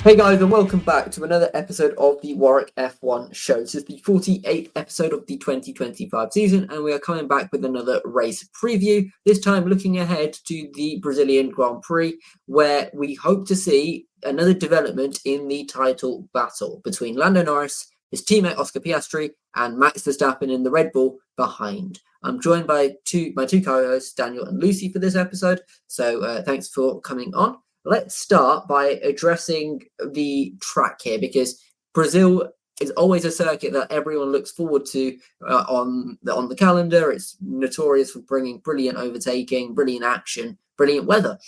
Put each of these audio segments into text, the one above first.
Hey guys, and welcome back to another episode of the Warwick F1 show. This is the 48th episode of the 2025 season, and we are coming back with another race preview, this time looking ahead to the Brazilian Grand Prix, where we hope to see another development in the title battle between Lando Norris, his teammate Oscar Piastri, and Max Verstappen in the Red Bull behind. I'm joined by my two co-hosts, Daniel and Lucy, for this episode, so thanks for coming on. Let's start by addressing the track here, because Brazil is always a circuit that everyone looks forward to on the calendar. It's notorious for bringing brilliant overtaking, brilliant action, brilliant weather.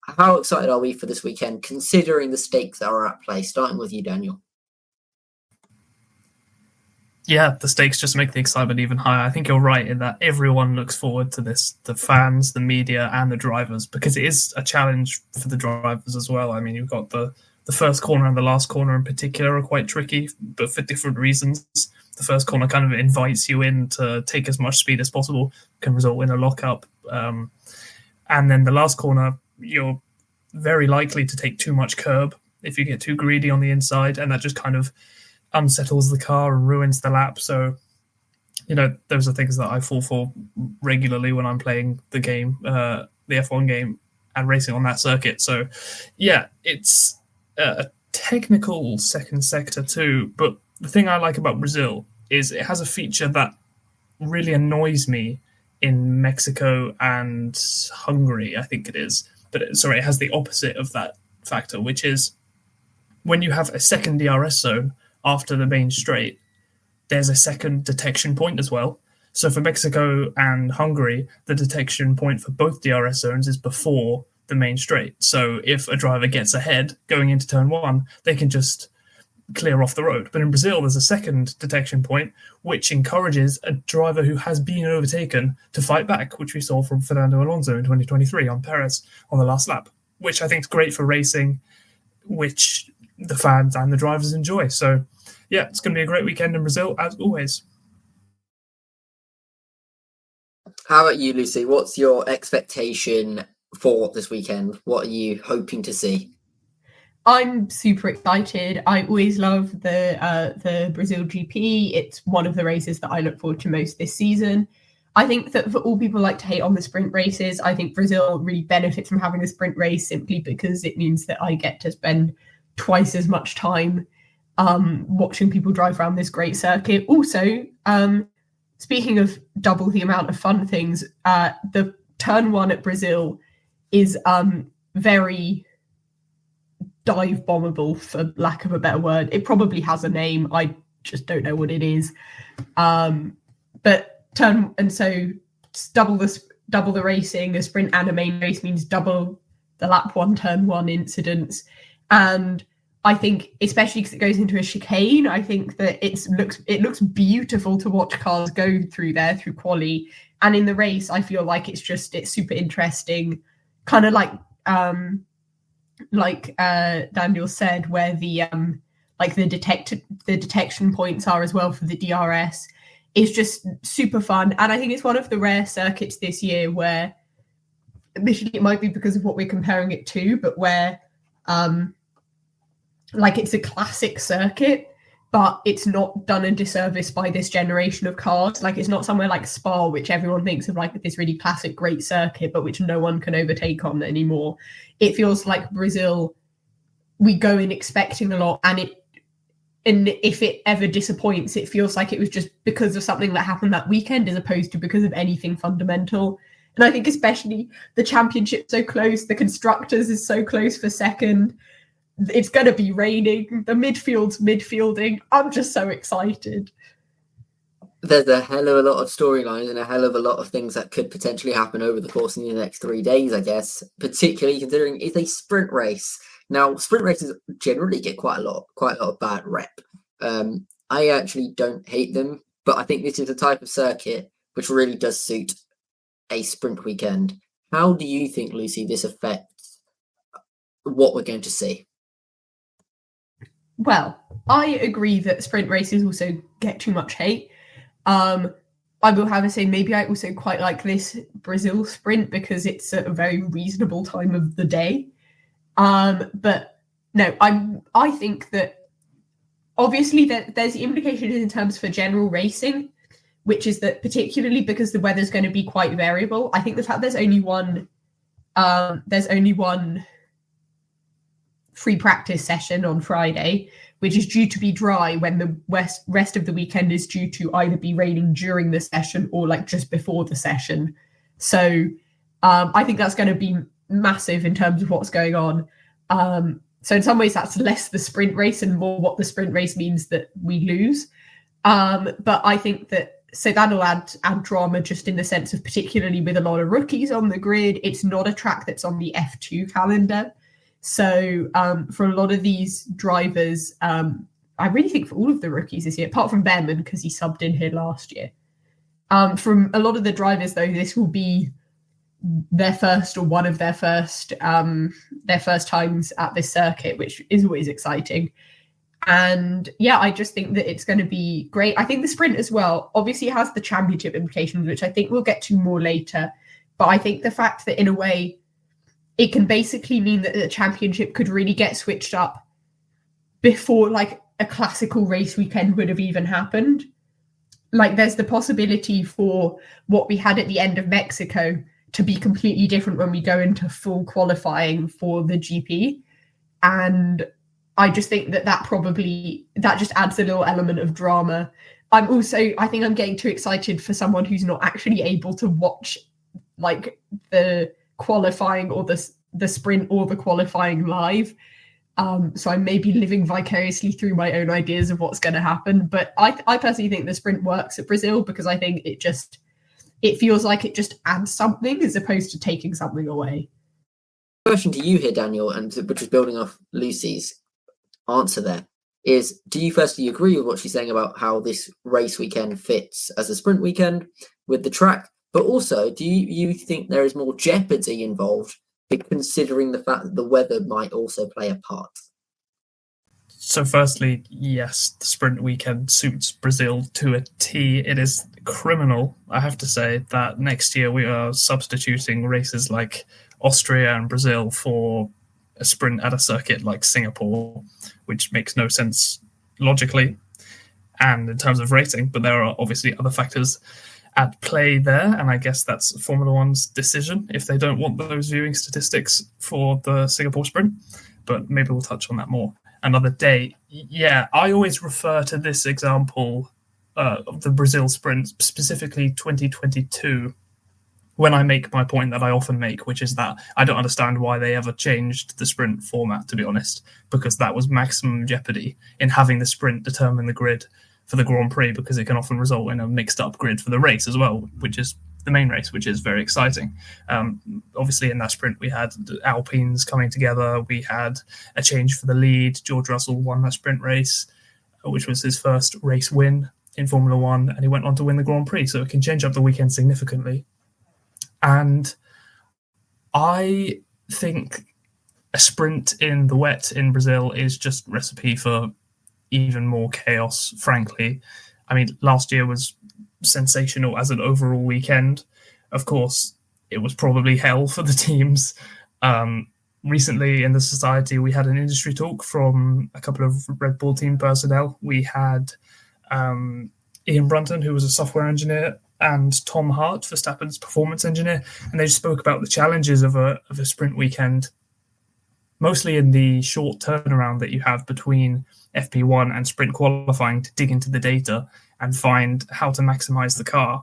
How excited are we for this weekend, considering the stakes that are at play? Starting with you, Daniel. Yeah, the stakes just make the excitement even higher. I think you're right in that everyone looks forward to this, the fans, the media, and the drivers, because it is a challenge for the drivers as well. I mean, you've got the first corner and the last corner in particular are quite tricky, but for different reasons. The first corner kind of invites you in to take as much speed as possible, can result in a lockup. And then the last corner, you're very likely to take too much curb if you get too greedy on the inside, and that just kind of unsettles the car and ruins the lap. So, those are things that I fall for regularly when I'm playing the game, the F1 game, and racing on that circuit. So, yeah, it's a technical second sector too. But the thing I like about Brazil is it has a feature that really annoys me in Mexico and Hungary, I think it is. But it has the opposite of that factor, which is when you have a second DRS zone after the main straight, there's a second detection point as well. So for Mexico and Hungary, the detection point for both DRS zones is before the main straight. So if a driver gets ahead going into turn one, they can just clear off the road. But in Brazil, there's a second detection point, which encourages a driver who has been overtaken to fight back, which we saw from Fernando Alonso in 2023 on Perez on the last lap, which I think is great for racing, which the fans and the drivers enjoy. So, yeah, it's going to be a great weekend in Brazil, as always. How about you, Lucy? What's your expectation for this weekend? What are you hoping to see? I'm super excited. I always love the Brazil GP. It's one of the races that I look forward to most this season. I think that for all people like to hate on the sprint races, I think Brazil really benefits from having a sprint race simply because it means that I get to spend twice as much time watching people drive around this great circuit. Also, speaking of double the amount of fun things, the turn one at Brazil is very dive bombable, for lack of a better word. It probably has a name. I just don't know what it is. But double the racing, a sprint and a main race means double the lap one, turn one incidents. And I think, especially because it goes into a chicane, I think that it looks beautiful to watch cars go through there, through quali. And in the race, I feel like it's super interesting, kind of like Daniel said, where the detection points are as well for the DRS. It's just super fun. And I think it's one of the rare circuits this year where, admittedly, it might be because of what we're comparing it to, but where it's a classic circuit, but it's not done a disservice by this generation of cars. Like, it's not somewhere like Spa, which everyone thinks of like this really classic, great circuit, but which no one can overtake on anymore. It feels like Brazil, we go in expecting a lot, and if it ever disappoints, it feels like it was just because of something that happened that weekend as opposed to because of anything fundamental. And I think especially the championship's so close, the constructors is so close for second. It's going to be raining. The midfield's midfielding. I'm just so excited. There's a hell of a lot of storylines and a hell of a lot of things that could potentially happen over the course of the next 3 days, I guess, particularly considering it's a sprint race. Now, sprint races generally get quite a lot of bad rep. I actually don't hate them, but I think this is a type of circuit which really does suit a sprint weekend. How do you think, Lucy, this affects what we're going to see? Well, I agree that sprint races also get too much hate. I will have to say, maybe I also quite like this Brazil sprint because it's at a very reasonable time of the day. But No, I think that obviously there's the implication in terms for general racing, which is that particularly because the weather's going to be quite variable, I think the fact there's only one free practice session on Friday, which is due to be dry when the rest of the weekend is due to either be raining during the session or like just before the session. So I think that's going to be massive in terms of what's going on. So in some ways that's less the sprint race and more what the sprint race means that we lose. But I think that so that'll add drama just in the sense of particularly with a lot of rookies on the grid. It's not a track that's on the F2 calendar. So for a lot of these drivers, I really think for all of the rookies this year, apart from Behrman because he subbed in here last year, from a lot of the drivers though, this will be their first or one of their first times at this circuit, which is always exciting. And yeah, I just think that it's going to be great. I think the sprint as well obviously has the championship implications, which I think we'll get to more later. But I think the fact that in a way it can basically mean that the championship could really get switched up before like a classical race weekend would have even happened. Like there's the possibility for what we had at the end of Mexico to be completely different when we go into full qualifying for the GP. And I just think that just adds a little element of drama. I think I'm getting too excited for someone who's not actually able to watch like the qualifying or the sprint or the qualifying live. So I may be living vicariously through my own ideas of what's going to happen. But I personally think the sprint works at Brazil because I think it feels like it just adds something as opposed to taking something away. Question to you here, Daniel, and which is building off Lucy's answer there, is do you firstly agree with what she's saying about how this race weekend fits as a sprint weekend with the track? But also, do you think there is more jeopardy involved considering the fact that the weather might also play a part? So firstly, yes, the sprint weekend suits Brazil to a T. It is criminal, I have to say, that next year we are substituting races like Austria and Brazil for a sprint at a circuit like Singapore, which makes no sense logically and in terms of rating. But there are obviously other factors at play there, and I guess that's Formula One's decision if they don't want those viewing statistics for the Singapore sprint. But maybe we'll touch on that more another day. Yeah, I always refer to this example of the Brazil sprint, specifically 2022, when I make my point that I often make, which is that I don't understand why they ever changed the sprint format, to be honest, because that was maximum jeopardy in having the sprint determine the grid for the Grand Prix, because it can often result in a mixed up grid for the race as well, which is the main race, which is very exciting. Obviously in that sprint we had the Alpines coming together, we had a change for the lead. George Russell won that sprint race, which was his first race win in Formula One, and he went on to win the Grand Prix, so it can change up the weekend significantly. And I think a sprint in the wet in Brazil is just recipe for even more chaos, frankly. I mean, last year was sensational as an overall weekend. Of course, it was probably hell for the teams. Recently in the society, we had an industry talk from a couple of Red Bull team personnel. We had Ian Brunton, who was a software engineer, and Tom Hart, Verstappen's performance engineer, and they just spoke about the challenges of a sprint weekend, mostly in the short turnaround that you have between FP1 and sprint qualifying to dig into the data and find how to maximize the car.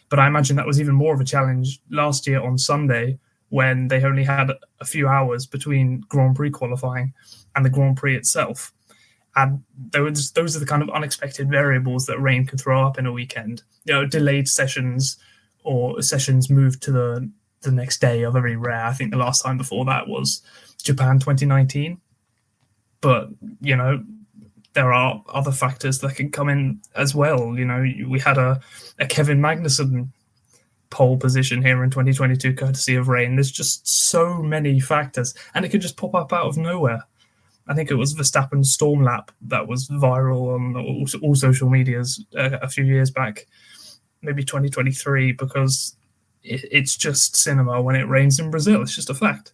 But I imagine that was even more of a challenge last year on Sunday, when they only had a few hours between Grand Prix qualifying and the Grand Prix itself. And those are the kind of unexpected variables that rain could throw up in a weekend. Delayed sessions or sessions moved to the next day are very rare. I think the last time before that was Japan 2019. But, there are other factors that can come in as well. We had a Kevin Magnussen pole position here in 2022, courtesy of rain. There's just so many factors, and it could just pop up out of nowhere. I think it was Verstappen's storm lap that was viral on all social medias a few years back, maybe 2023, because it's just cinema when it rains in Brazil. It's just a fact.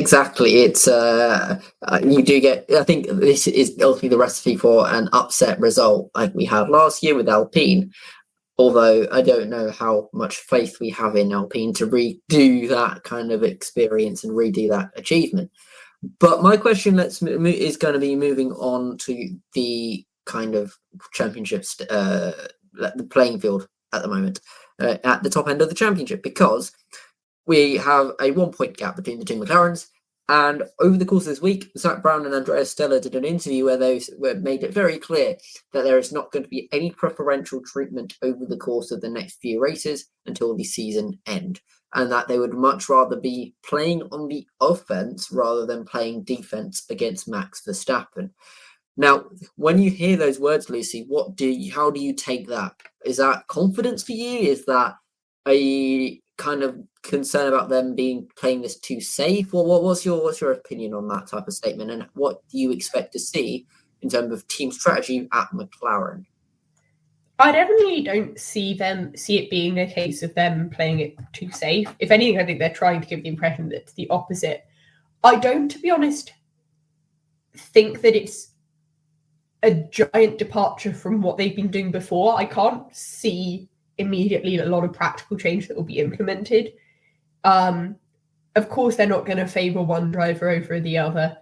Exactly. It's you do get. I think this is ultimately the recipe for an upset result, like we had last year with Alpine. Although I don't know how much faith we have in Alpine to redo that kind of experience and redo that achievement. But my question is going to be moving on to the kind of championships, the playing field at the moment, at the top end of the championship, because we have a 1 point gap between the two McLarens. And over the course of this week, Zach Brown and Andrea Stella did an interview where they made it very clear that there is not going to be any preferential treatment over the course of the next few races until the season end, and that they would much rather be playing on the offense rather than playing defense against Max Verstappen. Now, when you hear those words, Lucy, how do you take that? Is that confidence for you? Is that a kind of concern about them playing this too safe? Or what's your opinion on that type of statement, and what do you expect to see in terms of team strategy at McLaren? I definitely don't see it being a case of them playing it too safe. If anything, I think they're trying to give the impression that it's the opposite. I don't, to be honest, think that it's a giant departure from what they've been doing before. I can't see immediately a lot of practical change that will be implemented. Of course, they're not going to favour one driver over the other.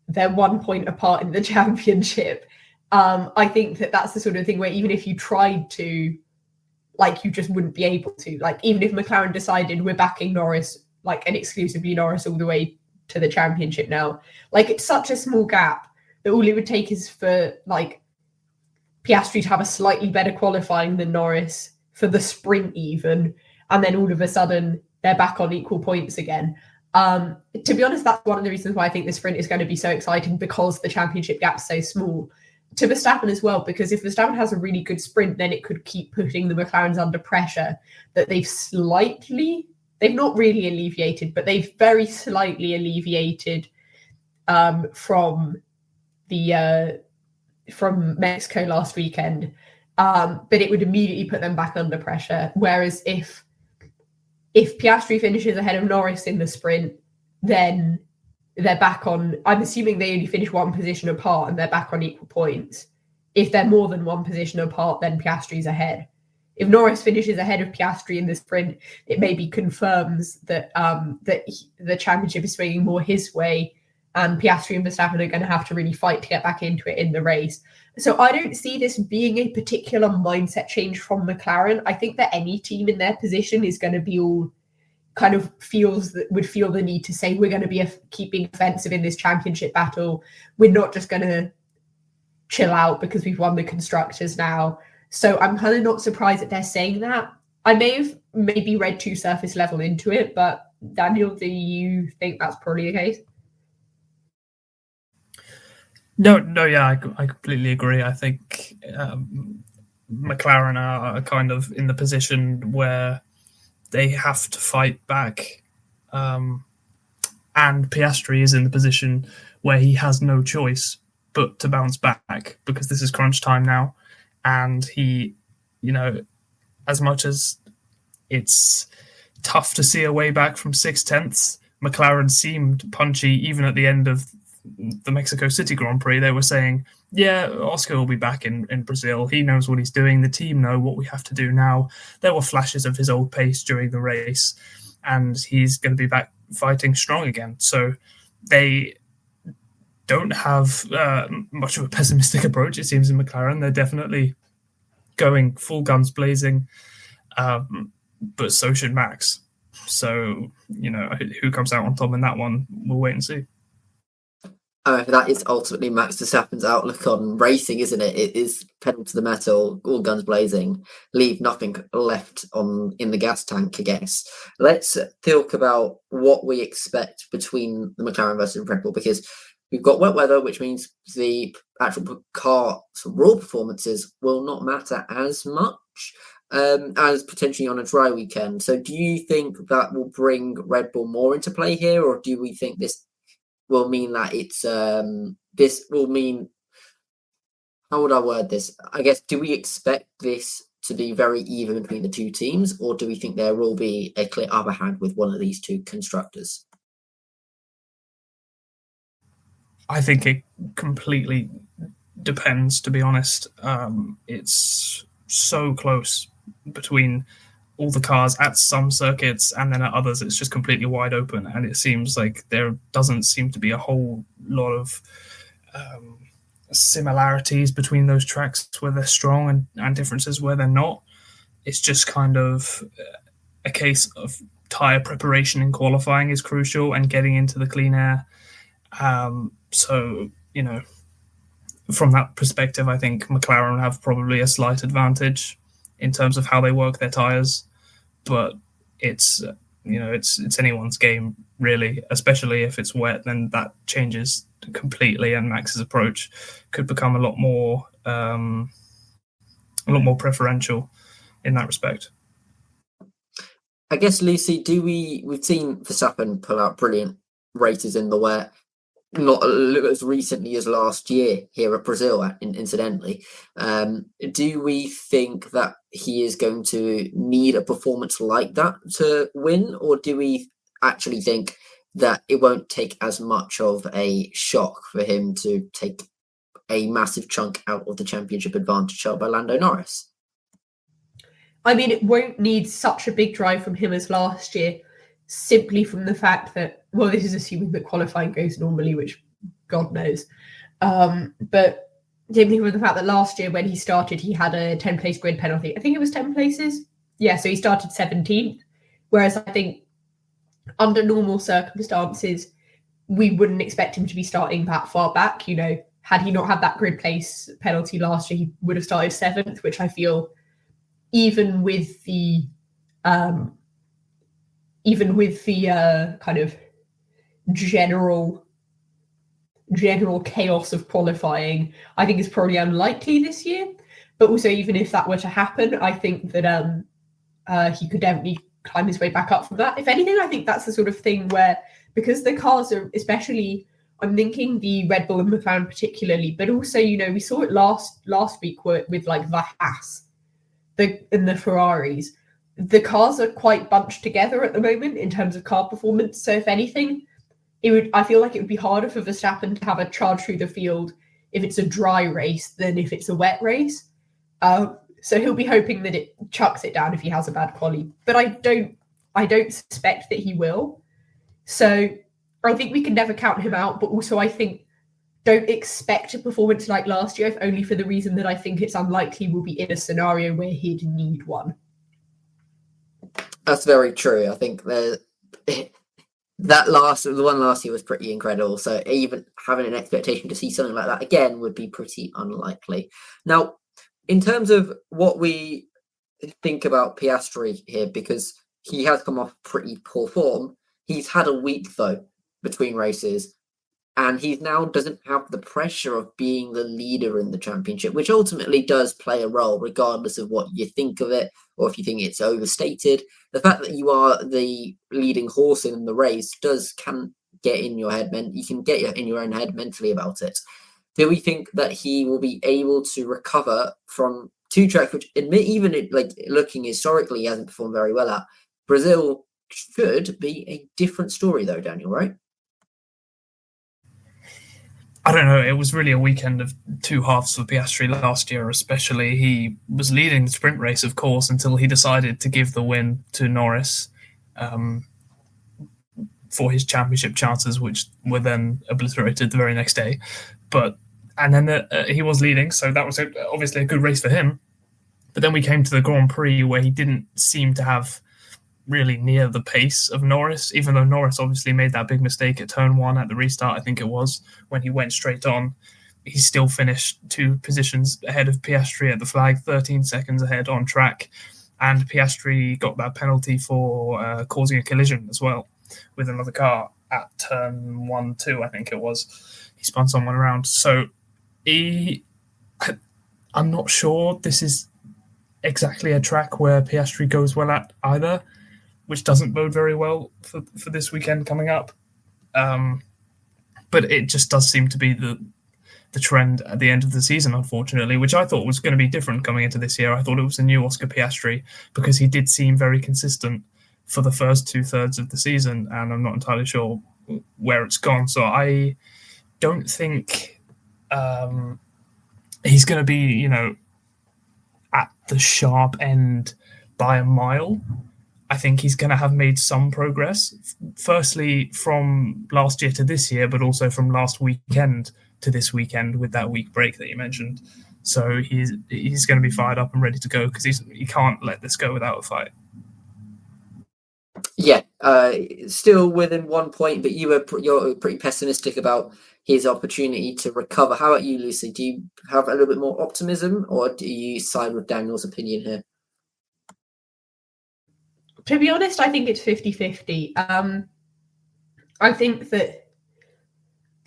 They're 1 point apart in the championship. I think that's the sort of thing where even if you tried to, you just wouldn't be able to. Even if McLaren decided we're backing Norris, and exclusively Norris all the way to the championship now, it's such a small gap that all it would take is for, Piastri to have a slightly better qualifying than Norris for the sprint even, and then all of a sudden they're back on equal points again. To be honest, that's one of the reasons why I think the sprint is going to be so exciting, because the championship gap's so small. To Verstappen as well, because if Verstappen has a really good sprint, then it could keep putting the McLarens under pressure that they've not really alleviated, but they've very slightly alleviated from Mexico last weekend. But it would immediately put them back under pressure. Whereas if Piastri finishes ahead of Norris in the sprint, then they're back on, I'm assuming they only finish one position apart and they're back on equal points. If they're more than one position apart, then Piastri's ahead. If Norris finishes ahead of Piastri in the sprint, it maybe confirms that the championship is swinging more his way, and Piastri and Verstappen are going to have to really fight to get back into it in the race. So I don't see this being a particular mindset change from McLaren. I think that any team in their position is going to be all kind of would feel the need to say, we're going to be keeping offensive in this championship battle. We're not just going to chill out because we've won the constructors now. So I'm kind of not surprised that they're saying that. I may have maybe read too surface level into it, but Daniel, do you think that's probably the case? No, yeah, I completely agree. I think McLaren are kind of in the position where they have to fight back, and Piastri is in the position where he has no choice but to bounce back, because this is crunch time now, and he, as much as it's tough to see a way back from 6/10, McLaren seemed punchy even at the end of the Mexico City Grand Prix. They were saying, yeah, Oscar will be back in Brazil. He knows what he's doing. The team know what we have to do now. There were flashes of his old pace during the race, and he's going to be back fighting strong again. So they don't have much of a pessimistic approach, it seems, in McLaren. They're definitely going full guns blazing, but so should Max. So, who comes out on top in that one, we'll wait and see. That is ultimately Max Verstappen's outlook on racing, isn't it? It is pedal to the metal, all guns blazing, leave nothing left in the gas tank, I guess. Let's talk about what we expect between the McLaren versus Red Bull, because we've got wet weather, which means the actual car raw performances will not matter as much as potentially on a dry weekend. So do you think that will bring Red Bull more into play here, or do we think this will mean that it's this will mean, how would I word this? I guess, do we expect this to be very even between the two teams, or do we think there will be a clear upper hand with one of these two constructors? I think it completely depends, to be honest. It's so close between all the cars at some circuits, and then at others it's just completely wide open, and it seems like there doesn't seem to be a whole lot of similarities between those tracks where they're strong and differences where they're not. It's just kind of a case of tyre preparation in qualifying is crucial and getting into the clean air. So, from that perspective, I think McLaren have probably a slight advantage in terms of how they work their tyres. But it's anyone's game, really, especially if it's wet, then that changes completely, and Max's approach could become a lot more preferential in that respect. I guess, Lucy, we've seen Verstappen pull out brilliant races in the wet, not as recently as last year here at Brazil, incidentally. Do we think that he is going to need a performance like that to win, or do we actually think that it won't take as much of a shock for him to take a massive chunk out of the championship advantage held by Lando Norris? I mean, it won't need such a big drive from him as last year, simply from the fact that, well, this is assuming that qualifying goes normally, which God knows. But simply from the fact that last year when he started, he had a 10-place grid penalty. I think it was 10 places. Yeah, so he started 17th. Whereas I think under normal circumstances, we wouldn't expect him to be starting that far back. Had he not had that grid place penalty last year, he would have started 7th, which I feel even with the kind of general chaos of qualifying, I think is probably unlikely this year. But also, even if that were to happen, I think that he could definitely climb his way back up from that. If anything, I think that's the sort of thing where, because the cars are, especially, I'm thinking the Red Bull and McLaren particularly, but also, we saw it last week with like the Haas and the Ferraris. The cars are quite bunched together at the moment in terms of car performance. So if anything, I feel like it would be harder for Verstappen to have a charge through the field if it's a dry race than if it's a wet race. So he'll be hoping that it chucks it down if he has a bad quali. But I don't suspect that he will. So I think we can never count him out. But also I think don't expect a performance like last year, if only for the reason that I think it's unlikely we'll be in a scenario where he'd need one. That's very true. I think the one last year was pretty incredible. So even having an expectation to see something like that again would be pretty unlikely. Now, in terms of what we think about Piastri here, because he has come off pretty poor form, he's had a week though between races, and he now doesn't have the pressure of being the leader in the championship, which ultimately does play a role, regardless of what you think of it, or if you think it's overstated. The fact that you are the leading horse in the race can get in your head. You can get in your own head mentally about it. Do we think that he will be able to recover from two tracks, which even looking historically, he hasn't performed very well at? Brazil should be a different story though, Daniel, right? I don't know. It was really a weekend of two halves for Piastri last year, especially. He was leading the sprint race, of course, until he decided to give the win to Norris for his championship chances, which were then obliterated the very next day. And then he was leading, so that was obviously a good race for him. But then we came to the Grand Prix where he didn't seem to have really near the pace of Norris, even though Norris obviously made that big mistake at turn 1 at the restart, I think it was, when he went straight on. He still finished 2 positions ahead of Piastri at the flag, 13 seconds ahead on track, and Piastri got that penalty for causing a collision as well with another car at turn 1-2, I think it was. He spun someone around. So I'm not sure this is exactly a track where Piastri goes well at either, which doesn't bode very well for this weekend coming up. But it just does seem to be the trend at the end of the season, unfortunately, which I thought was going to be different coming into this year. I thought it was a new Oscar Piastri because he did seem very consistent for the first 2/3 of the season, and I'm not entirely sure where it's gone. So don't think he's going to be, at the sharp end by a mile. I think he's going to have made some progress. Firstly, from last year to this year, but also from last weekend to this weekend with that week break that you mentioned. So he's going to be fired up and ready to go because he can't let this go without a fight. Yeah, still within 1 point, but you're pretty pessimistic about his opportunity to recover. How about you, Lucy? Do you have a little bit more optimism, or do you side with Daniel's opinion here? To be honest, I think it's 50-50. I think that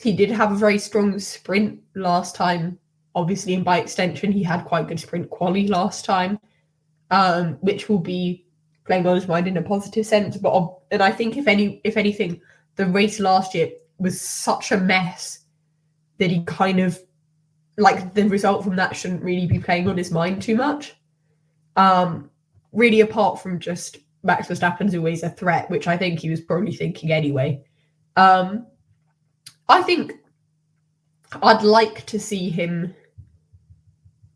he did have a very strong sprint last time, obviously, and by extension, he had quite good sprint quali last time, which will be playing on his mind in a positive sense. And I think if anything, the race last year was such a mess that he kind of, like, the result from that shouldn't really be playing on his mind too much. Really, apart from just Max Verstappen's always a threat, which I think he was probably thinking anyway. I think I'd like to see him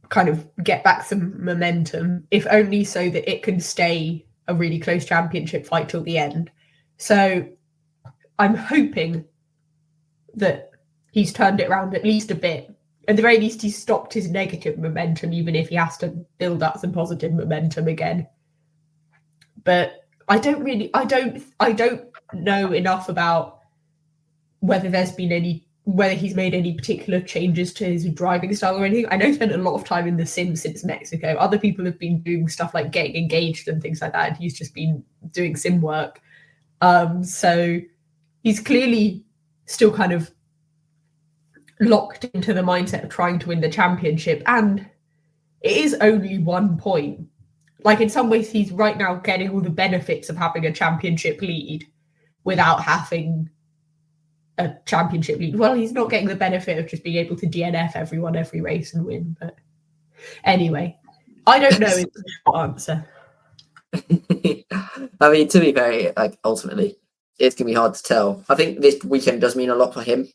kind of get back some momentum, if only so that it can stay a really close championship fight till the end. So I'm hoping that he's turned it around at least a bit. At the very least, he's stopped his negative momentum, even if he has to build up some positive momentum again. But I don't know enough about whether he's made any particular changes to his driving style or anything. I know he spent a lot of time in the sim since Mexico. Other people have been doing stuff like getting engaged and things like that, and he's just been doing sim work. So he's clearly still kind of locked into the mindset of trying to win the championship, and it is only 1 point. Like, in some ways, he's right now getting all the benefits of having a championship lead without having a championship lead. Well, he's not getting the benefit of just being able to DNF everyone every race and win. But anyway, I don't know is the short answer. I mean, to be fair, like, ultimately, it's going to be hard to tell. I think this weekend does mean a lot for him.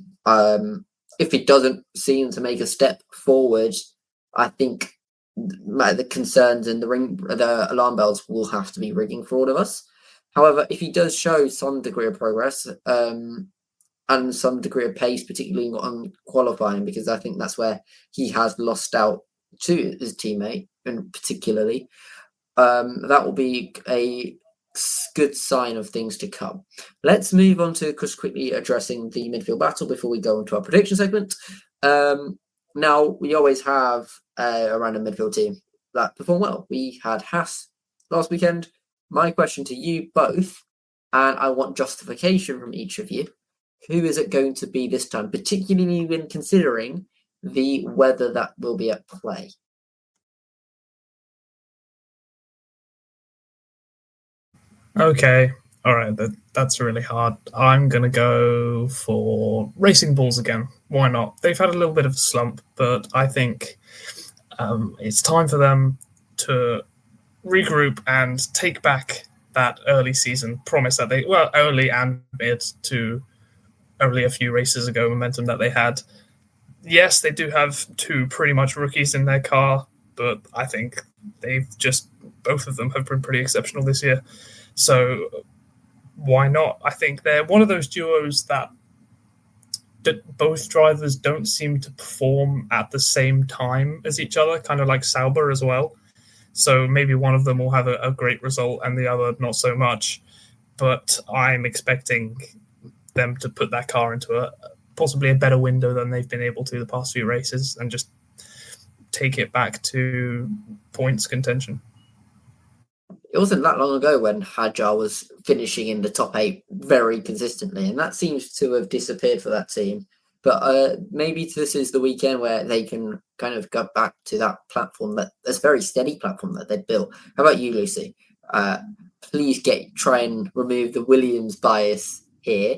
If he doesn't seem to make a step forward, I think the concerns and the alarm bells will have to be ringing for all of us. However, if he does show some degree of progress and some degree of pace, particularly on qualifying, because I think that's where he has lost out to his teammate, and particularly, that will be a good sign of things to come. Let's move on to just quickly addressing the midfield battle before we go into our prediction segment. Now, we always have a random midfield team that perform well. We had Haas last weekend. My question to you both, and I want justification from each of you, who is it going to be this time, particularly when considering the weather that will be at play? Okay, all right, that's really hard. I'm going to go for Racing Bulls again. Why not? They've had a little bit of a slump, but I think it's time for them to regroup and take back that early season promise that early and mid to only a few races ago momentum that they had. Yes, they do have two pretty much rookies in their car, but I think both of them have been pretty exceptional this year. So why not? I think they're one of those duos that both drivers don't seem to perform at the same time as each other, kind of like Sauber as well. So maybe one of them will have a great result and the other not so much. But I'm expecting them to put that car into possibly a better window than they've been able to the past few races and just take it back to points contention. It wasn't that long ago when Hadjar was finishing in the top 8 very consistently, and that seems to have disappeared for that team. But maybe this is the weekend where they can kind of go back to that platform, that's very steady platform that they built. How about you, Lucy? Please try and remove the Williams bias here.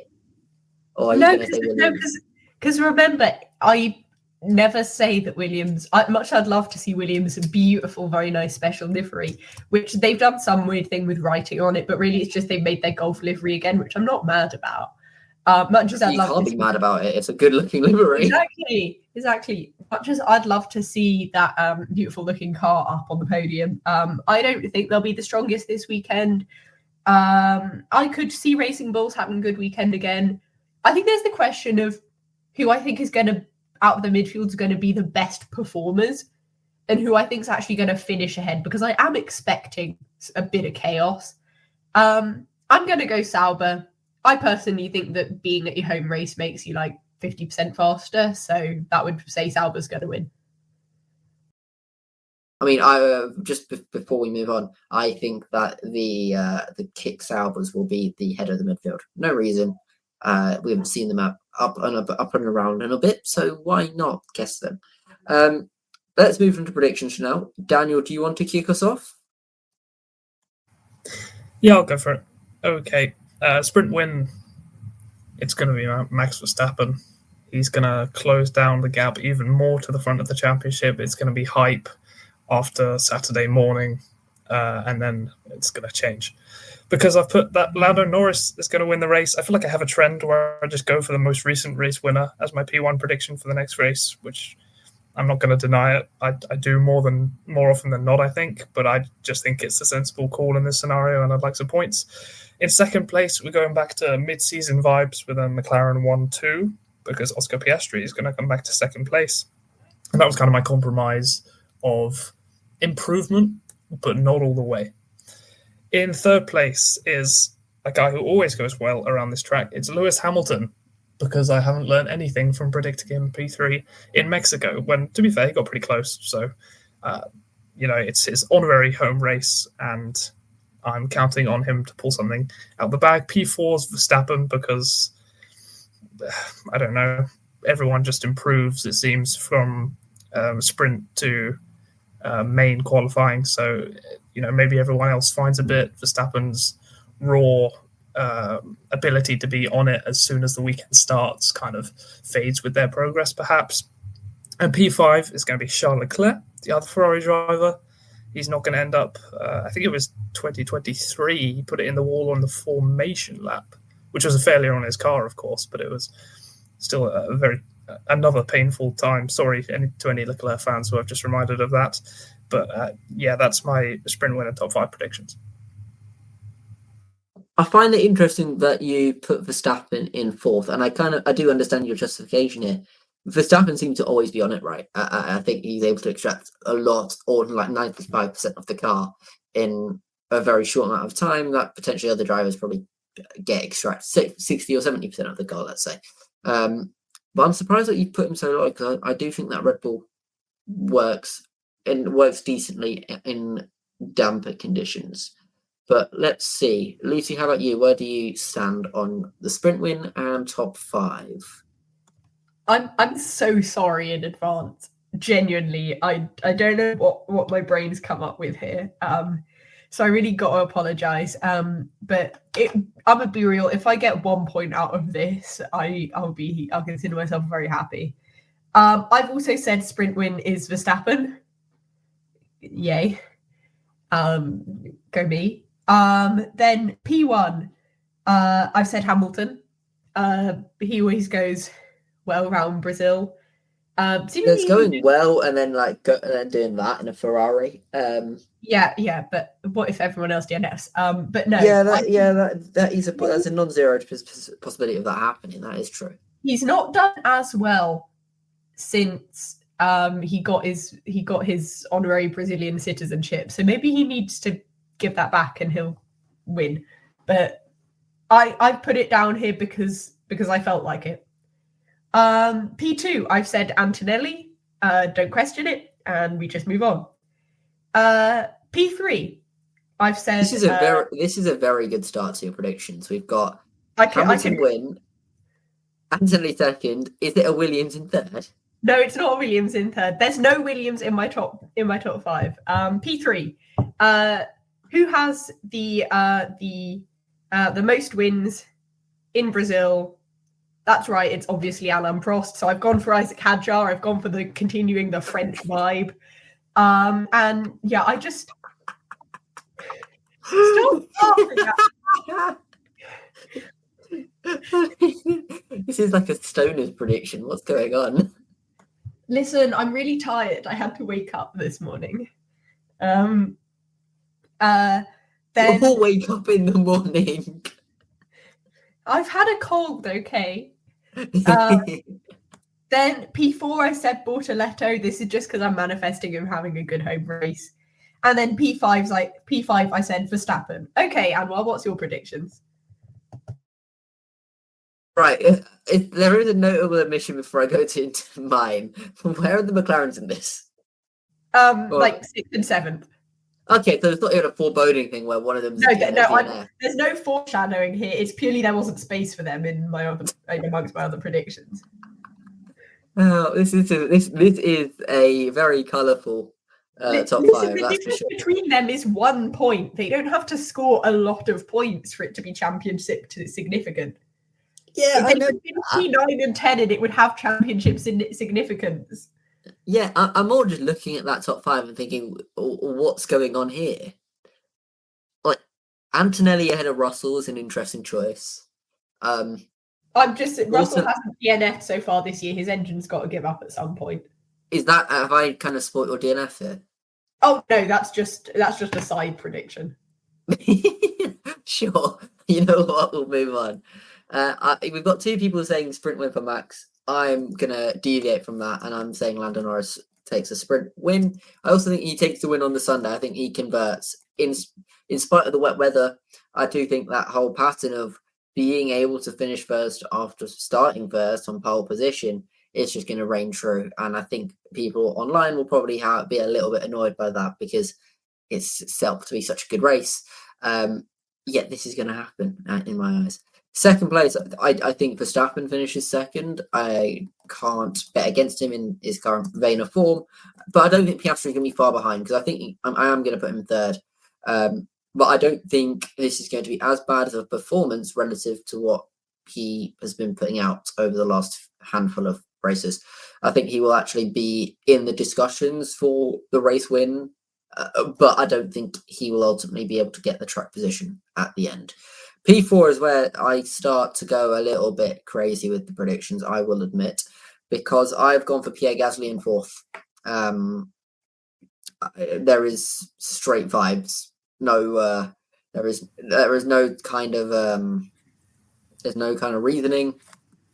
Or are you going to say Williams? Because remember, I never say that Williams. I'd love to see Williams' beautiful, very nice special livery, which they've done some weird thing with writing on it, but really it's just they made their golf livery again, which I'm not mad about. Much as I'd You love can't to be mad about it. It's a good-looking livery. Exactly. Much as I'd love to see that beautiful-looking car up on the podium, I don't think they'll be the strongest this weekend. I could see Racing Bulls having a good weekend again. I think there's the question of who I think is going to, out of the midfield, is going to be the best performers and who I think is actually going to finish ahead, because I am expecting a bit of chaos. I'm going to go Sauber. I personally think that being at your home race makes you like 50% faster, so that would say Sauber's going to win. I mean, just before we move on, I think that the Kick Saubers will be the head of the midfield. No reason. We haven't seen them up and around in a bit, so why not guess them? Let's move on to predictions now. Daniel, do you want to kick us off? Yeah, I'll go for it. Okay. Sprint win. It's going to be Max Verstappen. He's going to close down the gap even more to the front of the championship. It's going to be hype after Saturday morning, and then it's going to change. Because I've put that Lando Norris is going to win the race. I feel like I have a trend where I just go for the most recent race winner as my P1 prediction for the next race, which I'm not going to deny it. I do more often than not, I think, but I just think it's a sensible call in this scenario, and I'd like some points. In second place, we're going back to mid-season vibes with a McLaren 1-2, because Oscar Piastri is going to come back to second place. And that was kind of my compromise of improvement, but not all the way. In third place is a guy who always goes well around this track. It's Lewis Hamilton, because I haven't learned anything from predicting him P3 in Mexico, when, to be fair, he got pretty close. So, it's his honorary home race, and I'm counting on him to pull something out the bag. P4's Verstappen, because, I don't know, everyone just improves, it seems, from sprint to main qualifying. So, maybe everyone else finds a bit. Verstappen's raw ability to be on it as soon as the weekend starts kind of fades with their progress, perhaps. And P5 is going to be Charles Leclerc, the other Ferrari driver. He's not going to end up, I think it was 2023, he put it in the wall on the formation lap, which was a failure on his car, of course, but it was still another painful time. Sorry to any Leclerc fans who I've just reminded of that. But that's my sprint winner top 5 predictions. I find it interesting that you put Verstappen in fourth, and I do understand your justification here. Verstappen seems to always be on it, right? I think he's able to extract a lot, or like 95% of the car in a very short amount of time that potentially other drivers probably extract 60 or 70% of the car, let's say. But I'm surprised that you put him so low, because I do think that Red Bull works decently in damper conditions. But let's see. Lucy, how about you? Where do you stand on the sprint win and top 5? I'm so sorry in advance. Genuinely, I don't know what my brain's come up with here. So I really got to apologise. But I'm gonna be real. If I get 1 point out of this, I'll consider myself very happy. I've also said sprint win is Verstappen. Yay. Go me. Then P1, I've said Hamilton. He always goes well around Brazil. It's going well, and then doing that in a Ferrari. Yeah, but what if everyone else DNFs? But no. That's a non-zero possibility of that happening. That is true. He's not done as well since he got his honorary Brazilian citizenship. So maybe he needs to give that back and he'll win. But I put it down here because I felt like it. P2, I've said Antonelli. Don't question it, and we just move on. P3, I've said this is a very good start to your predictions. We've got Hamilton win, Antonelli second. Is it a Williams in third? No, it's not a Williams in third. There's no Williams in my top 5. P3, who has the most wins in Brazil? That's right, it's obviously Alain Prost. So I've gone for Isaac Hadjar. I've gone for continuing the French vibe. And yeah, I just stop laughing at This is like a stoner's prediction. What's going on? Listen, I'm really tired. I had to wake up this morning. Then We'll wake up in the morning. I've had a cold, okay? Then P4, I said Bortoletto. This is just because I'm manifesting him having a good home race. And then P5, I said Verstappen. Okay, Anwar, what's your predictions? Right, there is a notable omission before I go to mine. Where are the McLarens in this? Like 6th and 7th. Okay, so it's not even a foreboding thing where one of them's there's no foreshadowing here. It's purely there wasn't space for them in amongst my other predictions. Oh, this is a very colourful top five. The That's difference for sure. between them is 1 point. They don't have to score a lot of points for it to be championship significant. Yeah, if I know. Between 9 and 10, and it would have championship significance. Yeah, I'm more just looking at that top five and thinking, what's going on here? Like, Antonelli ahead of Russell is an interesting choice. Russell also, hasn't DNF'd so far this year. His engine's got to give up at some point. Have I kind of spoiled your DNF here? Oh no, that's just a side prediction. Sure. You know what? We'll move on. We've got 2 people saying sprint win for Max. I'm gonna deviate from that, and I'm saying Lando Norris takes a sprint win. I also think he takes the win on the Sunday. I think he converts. In spite of the wet weather, I do think that whole pattern of being able to finish first after starting first on pole position is just going to reign true. And I think people online will probably be a little bit annoyed by that because it's set up to be such a good race. Yet this is going to happen in my eyes. Second place, I think Verstappen finishes second. I can't bet against him in his current vein of form, but I don't think Piastri is going to be far behind because I think I am going to put him third. But I don't think this is going to be as bad of a performance relative to what he has been putting out over the last handful of races. I think he will actually be in the discussions for the race win, but I don't think he will ultimately be able to get the track position at the end. P4 is where I start to go a little bit crazy with the predictions, I will admit, because I've gone for Pierre Gasly in 4th. There is straight vibes. No, there is no kind of there's no kind of reasoning.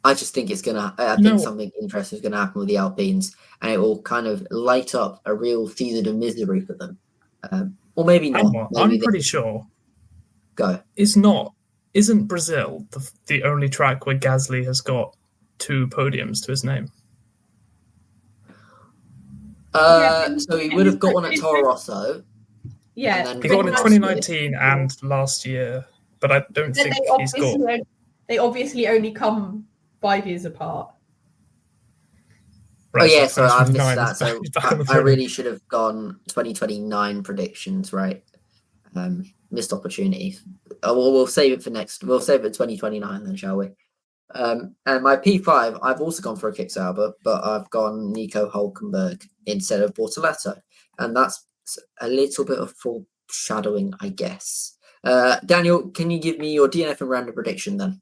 I just think it's gonna. I think something interesting is gonna happen with the Alpines, and it will kind of light up a real season of misery for them, or maybe not. I'm pretty sure. Go. Isn't Brazil the only track where Gasly has got 2 podiums to his name? So he would have got one at Toro Rosso. Yeah, he got one in 2019 and last year, but I don't think he's got. They obviously only come 5 years apart. Right, yeah, so I missed that. So I really should have gone 2029 predictions, right? Missed opportunities. We'll save it for next. We'll save it for 2029 then, shall we? And my P5, I've also gone for a Kick Sauber, but I've gone Nico Hülkenberg instead of Bortoletto, and that's a little bit of foreshadowing, I guess. Daniel, can you give me your DNF and random prediction then?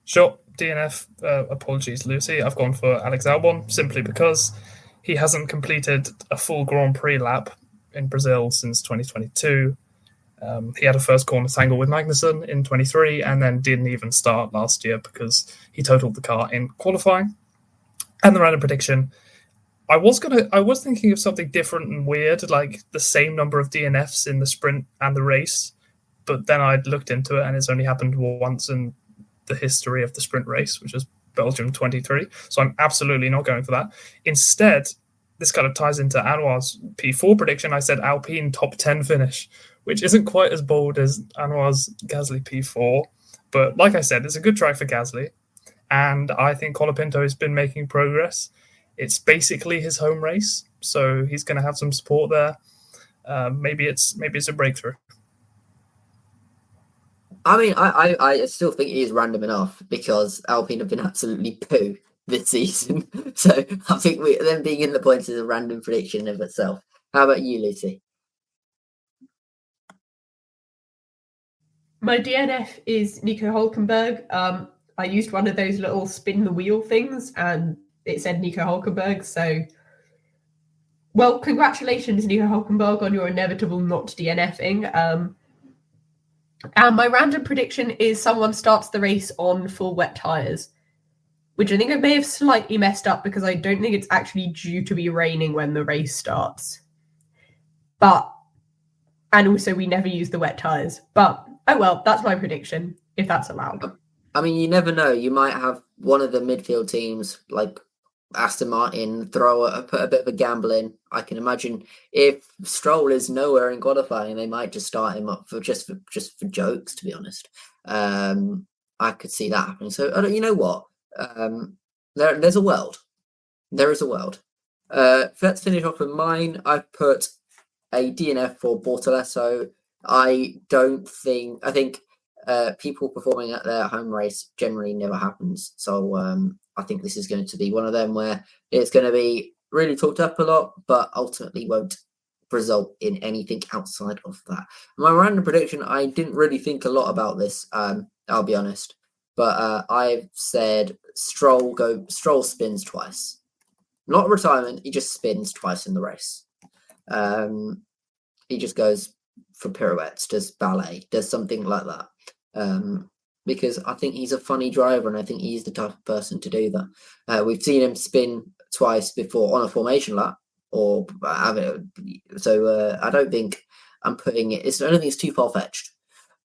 Sure. DNF, apologies, Lucy. I've gone for Alex Albon simply because he hasn't completed a full Grand Prix lap in Brazil since 2022. He had a first corner tangle with Magnussen in 23 and then didn't even start last year because he totaled the car in qualifying. And the random prediction, I was thinking of something different and weird, like the same number of DNFs in the sprint and the race, but then I'd looked into it and it's only happened once in the history of the sprint race, which is Belgium 23. So I'm absolutely not going for that. Instead, this kind of ties into Anwar's P4 prediction. I said Alpine top 10 finish, which isn't quite as bold as Anwar's Gasly P4. But like I said, it's a good track for Gasly. And I think Colapinto has been making progress. It's basically his home race, so he's going to have some support there. Maybe it's a breakthrough. I mean, I still think it is random enough because Alpine have been absolutely poo this season. So I think them being in the points is a random prediction of itself. How about you, Lucy? My DNF is Nico Hülkenberg. I used one of those little spin the wheel things, and it said Nico Hulkenberg. So, well, congratulations, Nico Hulkenberg, on your inevitable not DNFing. And my random prediction is someone starts the race on full wet tyres, which I think I may have slightly messed up because I don't think it's actually due to be raining when the race starts. And also we never use the wet tyres. But, oh well, that's my prediction, if that's allowed. I mean, you never know. You might have one of the midfield teams, like Aston Martin, put a bit of a gamble in. I can imagine if Stroll is nowhere in qualifying, they might just start him up for just for jokes. To be honest, I could see that happening. So you know what? There's a world. There is a world. Let's finish off with mine. I've put a DNF for Bortolesso. I think people performing at their home race generally never happens. So I think this is going to be one of them where it's going to be really talked up a lot, but ultimately won't result in anything outside of that. My random prediction, I didn't really think a lot about this, I'll be honest, but I've said Stroll spins twice. Not retirement, he just spins twice in the race. He just goes for pirouettes, does ballet, does something like that. Because I think he's a funny driver, and I think he's the type of person to do that. We've seen him spin twice before on a formation lap, so I don't think I'm putting it. I don't think it's too far fetched.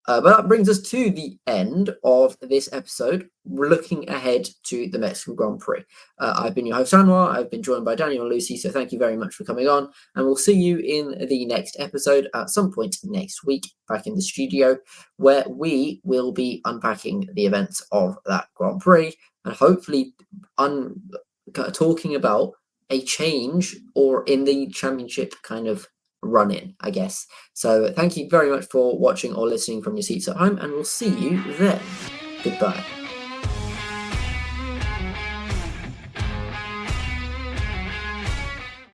But that brings us to the end of this episode. We're looking ahead to the Mexican Grand Prix. I've been your host, Anwar. I've been joined by Daniel and Lucy, so thank you very much for coming on. And we'll see you in the next episode at some point next week, back in the studio, where we will be unpacking the events of that Grand Prix and hopefully talking about a change or in the championship kind of run-in, I guess. So thank you very much for watching or listening from your seats at home, and we'll see you then. Goodbye.